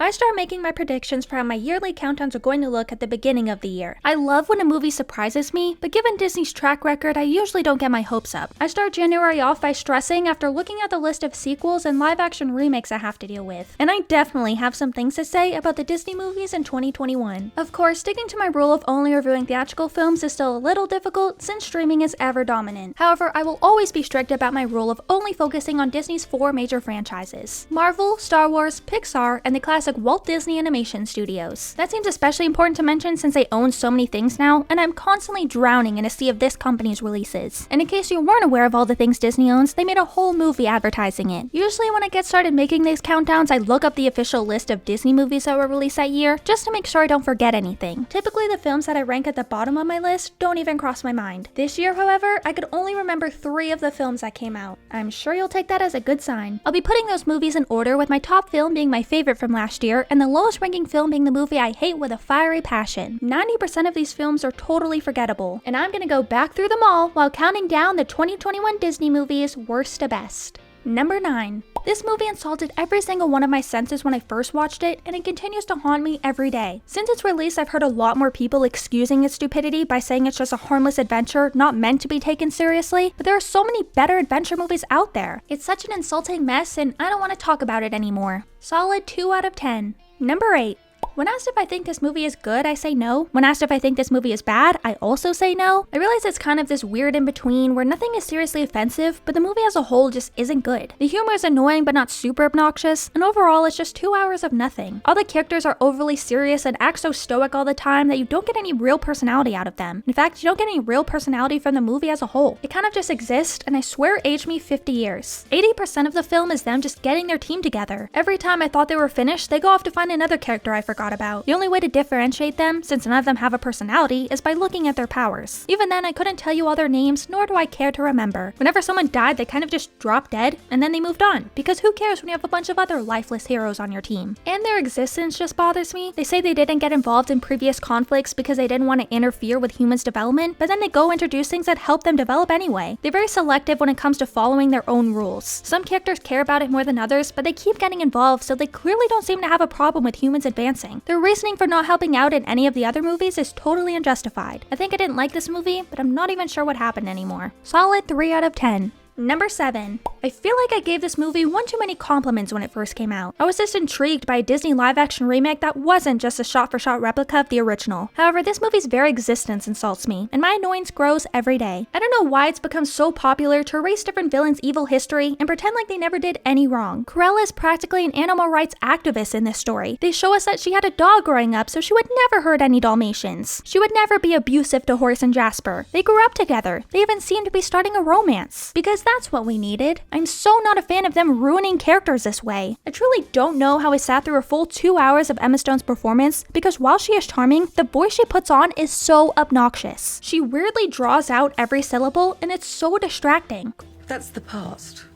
I start making my predictions for how my yearly countdowns are going to look at the beginning of the year. I love when a movie surprises me, but given Disney's track record, I usually don't get my hopes up. I start January off by stressing after looking at the list of sequels and live-action remakes I have to deal with. And I definitely have some things to say about the Disney movies in 2021. Of course, sticking to my rule of only reviewing theatrical films is still a little difficult since streaming is ever dominant. However, I will always be strict about my rule of only focusing on Disney's 4 major franchises: Marvel, Star Wars, Pixar, and the classic Walt Disney Animation Studios. That seems especially important to mention since they own so many things now, and I'm constantly drowning in a sea of this company's releases. And in case you weren't aware of all the things Disney owns, they made a whole movie advertising it. Usually when I get started making these countdowns, I look up the official list of Disney movies that were released that year, just to make sure I don't forget anything. Typically the films that I rank at the bottom of my list don't even cross my mind. This year, however, I could only remember 3 of the films that came out. I'm sure you'll take that as a good sign. I'll be putting those movies in order, with my top film being my favorite from last year, and the lowest ranking film being the movie I hate with a fiery passion. 90% of these films are totally forgettable, and I'm gonna go back through them all while counting down the 2021 Disney movies worst to best. Number 9. This movie insulted every single one of my senses when I first watched it, and it continues to haunt me every day. Since its release, I've heard a lot more people excusing its stupidity by saying it's just a harmless adventure not meant to be taken seriously, but there are so many better adventure movies out there. It's such an insulting mess, and I don't want to talk about it anymore. Solid 2 out of 10. Number 8. When asked if I think this movie is good, I say no. When asked if I think this movie is bad, I also say no. I realize it's kind of this weird in-between where nothing is seriously offensive, but the movie as a whole just isn't good. The humor is annoying but not super obnoxious, and overall it's just 2 hours of nothing. All the characters are overly serious and act so stoic all the time that you don't get any real personality out of them. In fact, you don't get any real personality from the movie as a whole. It kind of just exists, and I swear it aged me 50 years. 80% of the film is them just getting their team together. Every time I thought they were finished, they go off to find another character I forgot about. The only way to differentiate them, since none of them have a personality, is by looking at their powers. Even then, I couldn't tell you all their names, nor do I care to remember. Whenever someone died, they kind of just dropped dead, and then they moved on. Because who cares when you have a bunch of other lifeless heroes on your team? And their existence just bothers me. They say they didn't get involved in previous conflicts because they didn't want to interfere with humans' development, but then they go introduce things that help them develop anyway. They're very selective when it comes to following their own rules. Some characters care about it more than others, but they keep getting involved, so they clearly don't seem to have a problem with humans advancing. Their reasoning for not helping out in any of the other movies is totally unjustified. I think I didn't like this movie, but I'm not even sure what happened anymore. Solid 3 out of 10. Number 7. I feel like I gave this movie one too many compliments when it first came out. I was just intrigued by a Disney live-action remake that wasn't just a shot-for-shot replica of the original. However, this movie's very existence insults me, and my annoyance grows every day. I don't know why it's become so popular to erase different villains' evil history and pretend like they never did any wrong. Cruella is practically an animal rights activist in this story. They show us that she had a dog growing up, so she would never hurt any Dalmatians. She would never be abusive to Horace and Jasper. They grew up together. They even seem to be starting a romance. Because that's what we needed. I'm so not a fan of them ruining characters this way. I truly don't know how I sat through a full 2 hours of Emma Stone's performance, because while she is charming, the voice she puts on is so obnoxious. She weirdly draws out every syllable, and it's so distracting. That's the past.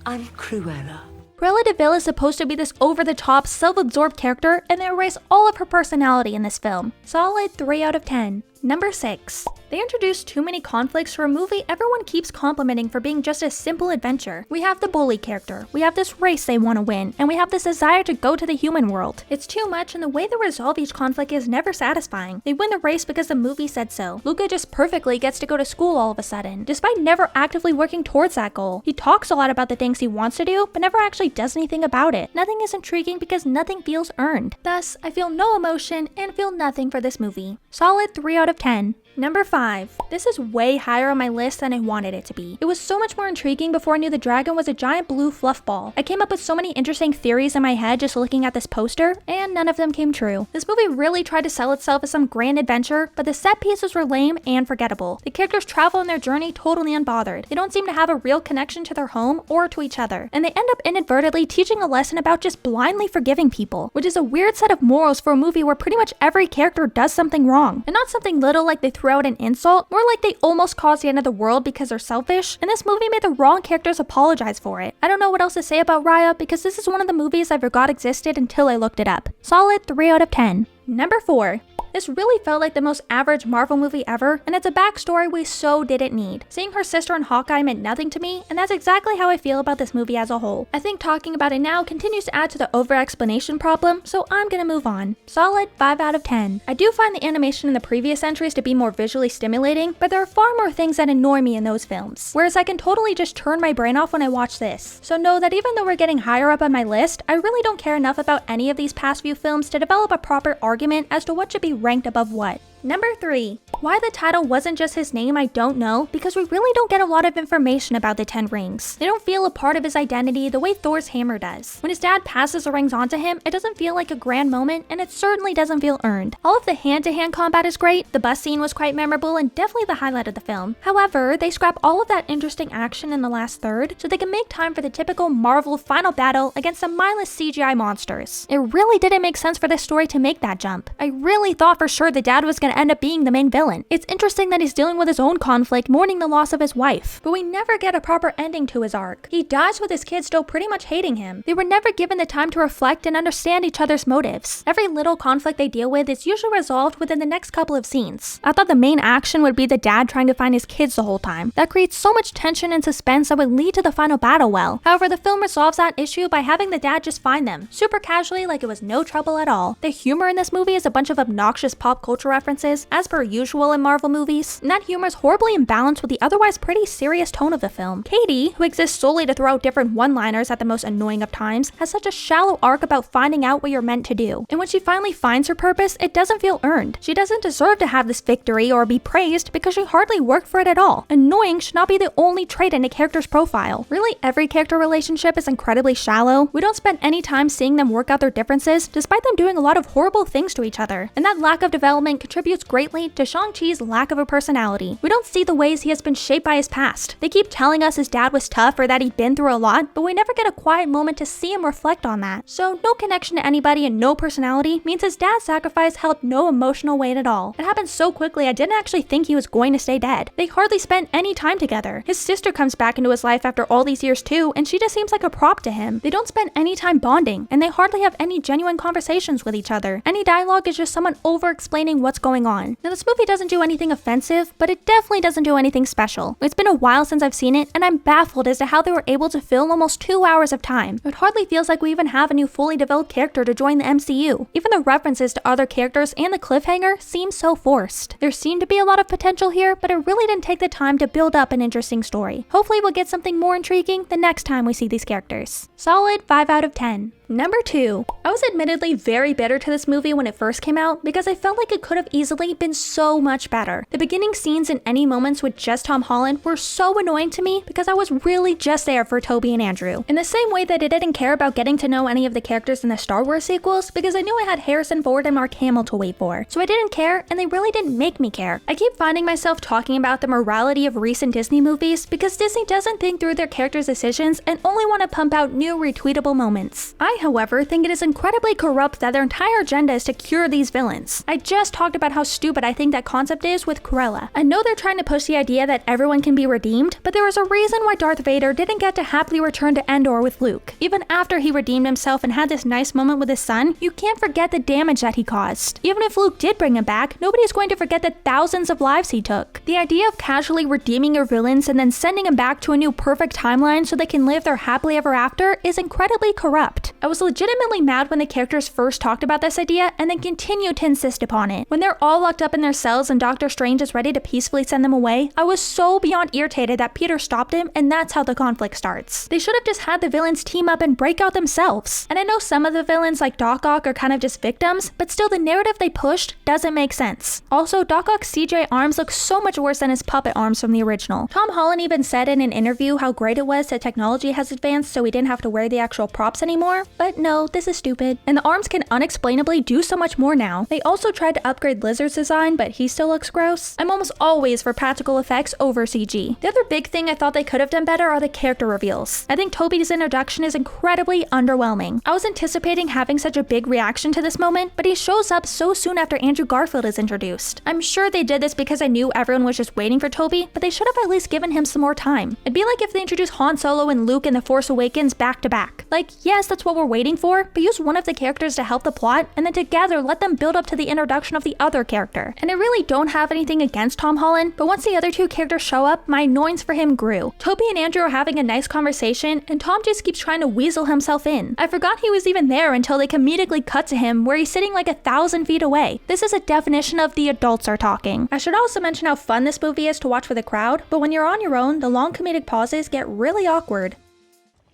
I'm Cruella. Cruella de Vil is supposed to be this over-the-top, self-absorbed character, and they erase all of her personality in this film. Solid 3 out of 10. Number 6. They introduced too many conflicts for a movie everyone keeps complimenting for being just a simple adventure. We have the bully character, we have this race they want to win, and we have this desire to go to the human world. It's too much, and the way they resolve each conflict is never satisfying. They win the race because the movie said so. Luca just perfectly gets to go to school all of a sudden, despite never actively working towards that goal. He talks a lot about the things he wants to do, but never actually does anything about it. Nothing is intriguing because nothing feels earned. Thus, I feel no emotion and feel nothing for this movie. Solid 3 out of 10. Number 5. This is way higher on my list than I wanted it to be. It was so much more intriguing before I knew the dragon was a giant blue fluff ball. I came up with so many interesting theories in my head just looking at this poster, and none of them came true. This movie really tried to sell itself as some grand adventure, but the set pieces were lame and forgettable. The characters travel on their journey totally unbothered. They don't seem to have a real connection to their home or to each other, and they end up inadvertently teaching a lesson about just blindly forgiving people, which is a weird set of morals for a movie where pretty much every character does something wrong. And not something little like they threw out an insult, more like they almost caused the end of the world because they're selfish, and this movie made the wrong characters apologize for it. I don't know what else to say about Raya because this is one of the movies I forgot existed until I looked it up. Solid 3 out of 10. Number 4. This really felt like the most average Marvel movie ever, and it's a backstory we so didn't need. Seeing her sister in Hawkeye meant nothing to me, and that's exactly how I feel about this movie as a whole. I think talking about it now continues to add to the over-explanation problem, so I'm gonna move on. Solid 5 out of 10. I do find the animation in the previous entries to be more visually stimulating, but there are far more things that annoy me in those films, whereas I can totally just turn my brain off when I watch this. So know that even though we're getting higher up on my list, I really don't care enough about any of these past few films to develop a proper argument as to what should be ranked above what. Number 3. Why the title wasn't just his name, I don't know, because we really don't get a lot of information about the 10 rings. They don't feel a part of his identity the way Thor's hammer does. When his dad passes the rings onto him, it doesn't feel like a grand moment, and it certainly doesn't feel earned. All of the hand-to-hand combat is great, the bus scene was quite memorable and definitely the highlight of the film. However, they scrap all of that interesting action in the last third, so they can make time for the typical Marvel final battle against some mindless CGI monsters. It really didn't make sense for this story to make that jump. I really thought for sure the dad was gonna end up being the main villain. It's interesting that he's dealing with his own conflict, mourning the loss of his wife, but we never get a proper ending to his arc. He dies with his kids still pretty much hating him. They were never given the time to reflect and understand each other's motives. Every little conflict they deal with is usually resolved within the next couple of scenes. I thought the main action would be the dad trying to find his kids the whole time. That creates so much tension and suspense that would lead to the final battle well. However, the film resolves that issue by having the dad just find them, super casually, like it was no trouble at all. The humor in this movie is a bunch of obnoxious pop culture references, as per usual in Marvel movies, and that humor is horribly imbalanced with the otherwise pretty serious tone of the film. Katie, who exists solely to throw out different one-liners at the most annoying of times, has such a shallow arc about finding out what you're meant to do, and when she finally finds her purpose, it doesn't feel earned. She doesn't deserve to have this victory or be praised because she hardly worked for it at all. Annoying should not be the only trait in a character's profile. Really, every character relationship is incredibly shallow. We don't spend any time seeing them work out their differences, despite them doing a lot of horrible things to each other, and that lack of development contributes greatly to Shang-Chi's lack of a personality. We don't see the ways he has been shaped by his past. They keep telling us his dad was tough or that he'd been through a lot, but we never get a quiet moment to see him reflect on that. So no connection to anybody and no personality means his dad's sacrifice held no emotional weight at all. It happened so quickly I didn't actually think he was going to stay dead. They hardly spent any time together. His sister comes back into his life after all these years too, and she just seems like a prop to him. They don't spend any time bonding, and they hardly have any genuine conversations with each other. Any dialogue is just someone over-explaining what's going on. Now this movie doesn't do anything offensive, but it definitely doesn't do anything special. It's been a while since I've seen it, and I'm baffled as to how they were able to fill almost 2 hours of time. It hardly feels like we even have a new fully developed character to join the MCU. Even the references to other characters and the cliffhanger seem so forced. There seemed to be a lot of potential here, but it really didn't take the time to build up an interesting story. Hopefully we'll get something more intriguing the next time we see these characters. Solid 5 out of 10. Number 2. I was admittedly very bitter to this movie when it first came out because I felt like it could have easily been so much better. The beginning scenes and any moments with just Tom Holland were so annoying to me because I was really just there for Tobey and Andrew. In the same way that I didn't care about getting to know any of the characters in the Star Wars sequels because I knew I had Harrison Ford and Mark Hamill to wait for. So I didn't care, and they really didn't make me care. I keep finding myself talking about the morality of recent Disney movies because Disney doesn't think through their characters' decisions and only want to pump out new retweetable moments. I, however, think it is incredibly corrupt that their entire agenda is to cure these villains. I just talked about how stupid I think that concept is with Cruella. I know they're trying to push the idea that everyone can be redeemed, but there is a reason why Darth Vader didn't get to happily return to Endor with Luke. Even after he redeemed himself and had this nice moment with his son, you can't forget the damage that he caused. Even if Luke did bring him back, nobody's going to forget the thousands of lives he took. The idea of casually redeeming your villains and then sending them back to a new perfect timeline so they can live their happily ever after is incredibly corrupt. I was legitimately mad when the characters first talked about this idea and then continued to insist upon it. When they're all locked up in their cells and Doctor Strange is ready to peacefully send them away, I was so beyond irritated that Peter stopped him, and that's how the conflict starts. They should have just had the villains team up and break out themselves. And I know some of the villains like Doc Ock are kind of just victims, but still the narrative they pushed doesn't make sense. Also, Doc Ock's CJ arms look so much worse than his puppet arms from the original. Tom Holland even said in an interview how great it was that technology has advanced so he didn't have to wear the actual props anymore, but no, this is stupid. And the arms can unexplainably do so much more now. They also tried to upgrade Lizard's design, but he still looks gross. I'm almost always for practical effects over CG. The other big thing I thought they could have done better are the character reveals. I think Tobey's introduction is incredibly underwhelming. I was anticipating having such a big reaction to this moment, but he shows up so soon after Andrew Garfield is introduced. I'm sure they did this because I knew everyone was just waiting for Tobey, but they should have at least given him some more time. It'd be like if they introduced Han Solo and Luke in The Force Awakens back to back. Like, yes, that's what we're we're waiting for, but use one of the characters to help the plot, and then together let them build up to the introduction of the other character. And I really don't have anything against Tom Holland, but once the other two characters show up, my annoyance for him grew. Toby and Andrew are having a nice conversation, and Tom just keeps trying to weasel himself in. I forgot he was even there until they comedically cut to him where he's sitting like 1,000 feet away. This is a definition of the adults are talking. I should also mention how fun this movie is to watch with a crowd, but when you're on your own, the long comedic pauses get really awkward.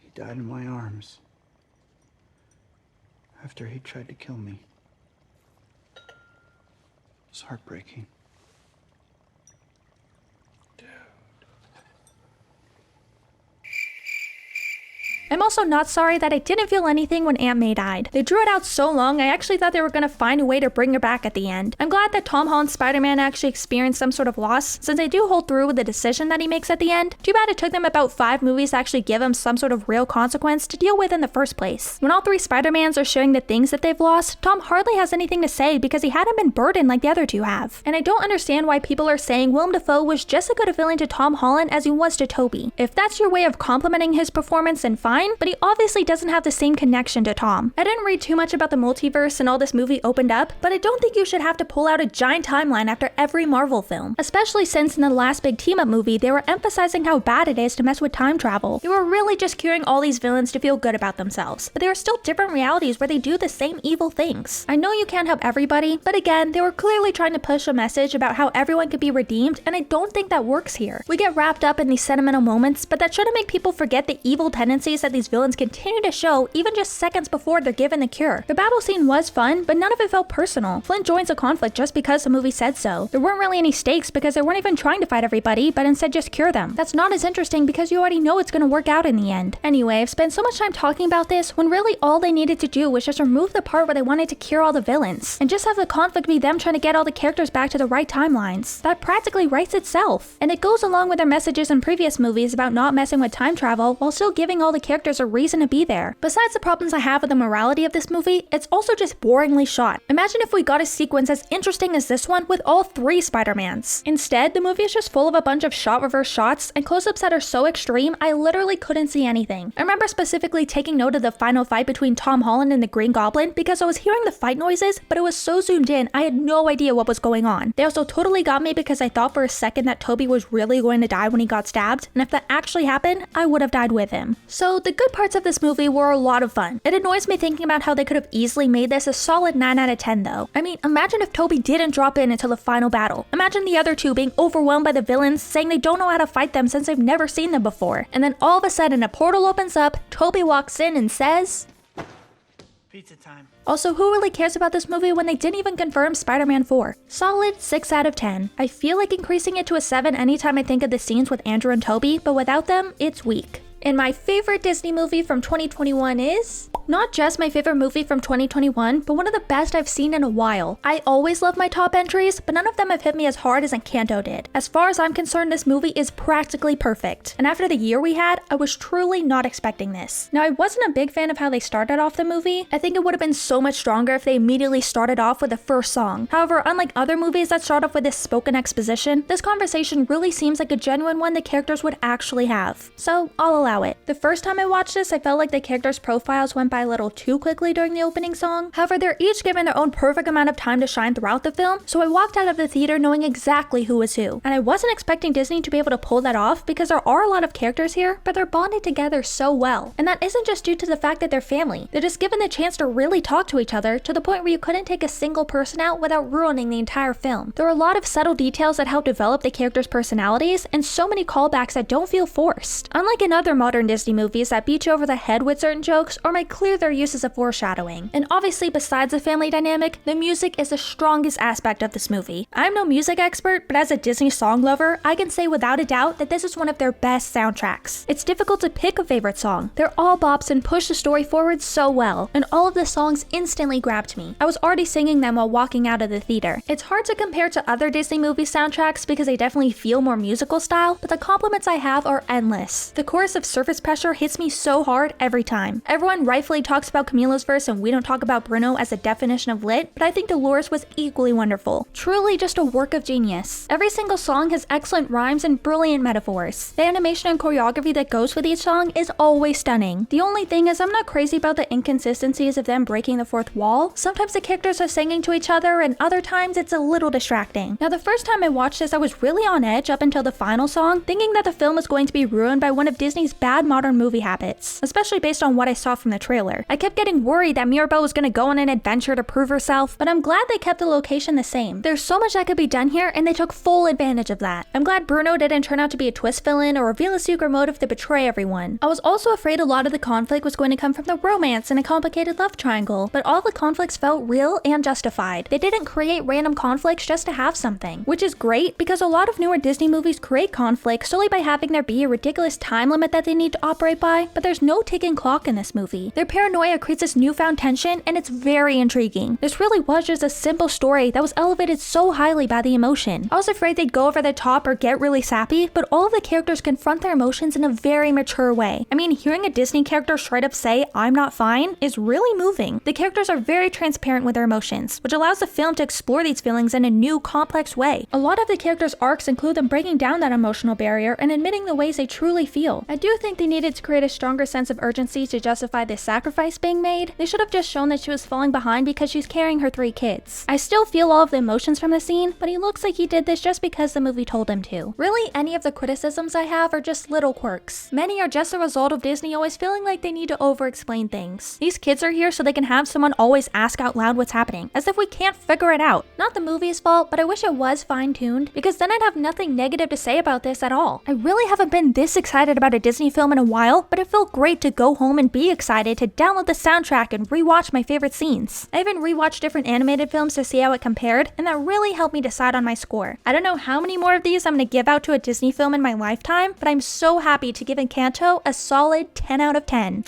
He died in my arms after he tried to kill me. It's heartbreaking. I'm also not sorry that I didn't feel anything when Aunt May died. They drew it out so long, I actually thought they were gonna find a way to bring her back at the end. I'm glad that Tom Holland's Spider-Man actually experienced some sort of loss, since they do hold through with the decision that he makes at the end. Too bad it took them about 5 movies to actually give him some sort of real consequence to deal with in the first place. When all 3 Spider-Mans are sharing the things that they've lost, Tom hardly has anything to say because he hadn't been burdened like the other two have. And I don't understand why people are saying Willem Dafoe was just as good a villain to Tom Holland as he was to Toby. If that's your way of complimenting his performance, then fine, but he obviously doesn't have the same connection to Tom. I didn't read too much about the multiverse and all this movie opened up, but I don't think you should have to pull out a giant timeline after every Marvel film. Especially since in the last big team-up movie, they were emphasizing how bad it is to mess with time travel. They were really just curing all these villains to feel good about themselves, but there are still different realities where they do the same evil things. I know you can't help everybody, but again, they were clearly trying to push a message about how everyone could be redeemed, and I don't think that works here. We get wrapped up in these sentimental moments, but that shouldn't make people forget the evil tendencies that these villains continue to show even just seconds before they're given the cure. The battle scene was fun, but none of it felt personal. Flint joins the conflict just because the movie said so. There weren't really any stakes because they weren't even trying to fight everybody, but instead just cure them. That's not as interesting because you already know it's gonna work out in the end. Anyway, I've spent so much time talking about this when really all they needed to do was just remove the part where they wanted to cure all the villains, and just have the conflict be them trying to get all the characters back to the right timelines. That practically writes itself. And it goes along with their messages in previous movies about not messing with time travel while still giving all the characters a reason to be there. Besides the problems I have with the morality of this movie, it's also just boringly shot. Imagine if we got a sequence as interesting as this one with all 3 Spider-Mans. Instead, the movie is just full of a bunch of shot reverse shots and close-ups that are so extreme I literally couldn't see anything. I remember specifically taking note of the final fight between Tom Holland and the Green Goblin because I was hearing the fight noises, but it was so zoomed in I had no idea what was going on. They also totally got me because I thought for a second that Toby was really going to die when he got stabbed, and if that actually happened, I would have died with him. So the good parts of this movie were a lot of fun. It annoys me thinking about how they could have easily made this a solid 9 out of 10 though. I mean, imagine if Toby didn't drop in until the final battle. Imagine the other two being overwhelmed by the villains, saying they don't know how to fight them since they've never seen them before. And then all of a sudden a portal opens up, Toby walks in and says, Pizza time. Also, who really cares about this movie when they didn't even confirm Spider-Man 4? Solid 6 out of 10. I feel like increasing it to a 7 anytime I think of the scenes with Andrew and Toby, but without them, it's weak. And my favorite Disney movie from 2021 is not just my favorite movie from 2021, but one of the best I've seen in a while. I always love my top entries, but none of them have hit me as hard as Encanto did. As far as I'm concerned, this movie is practically perfect. And after the year we had, I was truly not expecting this. Now, I wasn't a big fan of how they started off the movie. I think it would have been so much stronger if they immediately started off with the first song. However, unlike other movies that start off with this spoken exposition, this conversation really seems like a genuine one the characters would actually have. So, I'll allow it. The first time I watched this, I felt like the characters' profiles went by a little too quickly during the opening song. However, they're each given their own perfect amount of time to shine throughout the film, so I walked out of the theater knowing exactly who was who. And I wasn't expecting Disney to be able to pull that off because there are a lot of characters here, but they're bonded together so well. And that isn't just due to the fact that they're family. They're just given the chance to really talk to each other to the point where you couldn't take a single person out without ruining the entire film. There are a lot of subtle details that help develop the characters' personalities, and so many callbacks that don't feel forced. Unlike in other modern Disney movies that beat you over the head with certain jokes or might clear their uses of foreshadowing. And obviously, besides the family dynamic, the music is the strongest aspect of this movie. I'm no music expert, but as a Disney song lover, I can say without a doubt that this is one of their best soundtracks. It's difficult to pick a favorite song. They're all bops and push the story forward so well, and all of the songs instantly grabbed me. I was already singing them while walking out of the theater. It's hard to compare to other Disney movie soundtracks because they definitely feel more musical style, but the compliments I have are endless. The chorus of surface pressure hits me so hard every time. Everyone rightfully talks about Camilo's verse and we don't talk about Bruno as a definition of lit, but I think Dolores was equally wonderful. Truly just a work of genius. Every single song has excellent rhymes and brilliant metaphors. The animation and choreography that goes with each song is always stunning. The only thing is I'm not crazy about the inconsistencies of them breaking the fourth wall. Sometimes the characters are singing to each other and other times it's a little distracting. Now the first time I watched this I was really on edge up until the final song, thinking that the film was going to be ruined by one of Disney's bad modern movie habits, especially based on what I saw from the trailer. I kept getting worried that Mirabelle was going to go on an adventure to prove herself, but I'm glad they kept the location the same. There's so much that could be done here and they took full advantage of that. I'm glad Bruno didn't turn out to be a twist villain or reveal a secret motive to betray everyone. I was also afraid a lot of the conflict was going to come from the romance and a complicated love triangle, but all the conflicts felt real and justified. They didn't create random conflicts just to have something, which is great because a lot of newer Disney movies create conflict solely by having there be a ridiculous time limit that they need to operate by, but there's no ticking clock in this movie. Their paranoia creates this newfound tension and it's very intriguing. This really was just a simple story that was elevated so highly by the emotion. I was afraid they'd go over the top or get really sappy, but all of the characters confront their emotions in a very mature way. I mean, hearing a Disney character straight up say, "I'm not fine," is really moving. The characters are very transparent with their emotions, which allows the film to explore these feelings in a new, complex way. A lot of the characters' arcs include them breaking down that emotional barrier and admitting the ways they truly feel. I do think they needed to create a stronger sense of urgency to justify this sacrifice being made. They should have just shown that she was falling behind because she's carrying her 3 kids. I still feel all of the emotions from the scene, but he looks like he did this just because the movie told him to. Really, any of the criticisms I have are just little quirks. Many are just a result of Disney always feeling like they need to over-explain things. These kids are here so they can have someone always ask out loud what's happening, as if we can't figure it out. Not the movie's fault, but I wish it was fine-tuned, because then I'd have nothing negative to say about this at all. I really haven't been this excited about a Disney film in a while, but it felt great to go home and be excited to download the soundtrack and rewatch my favorite scenes. I even rewatched different animated films to see how it compared, and that really helped me decide on my score. I don't know how many more of these I'm gonna give out to a Disney film in my lifetime, but I'm so happy to give Encanto a solid 10 out of 10.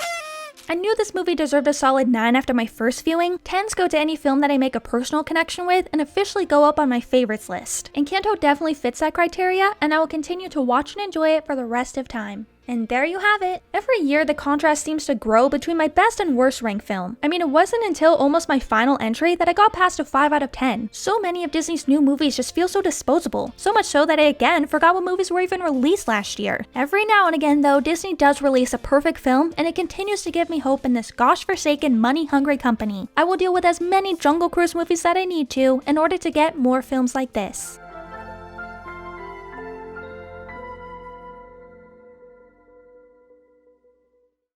I knew this movie deserved a solid 9 after my first viewing. 10s go to any film that I make a personal connection with and officially go up on my favorites list. Encanto definitely fits that criteria, and I will continue to watch and enjoy it for the rest of time. And there you have it. Every year, the contrast seems to grow between my best and worst ranked film. I mean, it wasn't until almost my final entry that I got past a 5 out of 10. So many of Disney's new movies just feel so disposable. So much so that I again forgot what movies were even released last year. Every now and again though, Disney does release a perfect film, and it continues to give me hope in this gosh-forsaken, money-hungry company. I will deal with as many Jungle Cruise movies that I need to in order to get more films like this.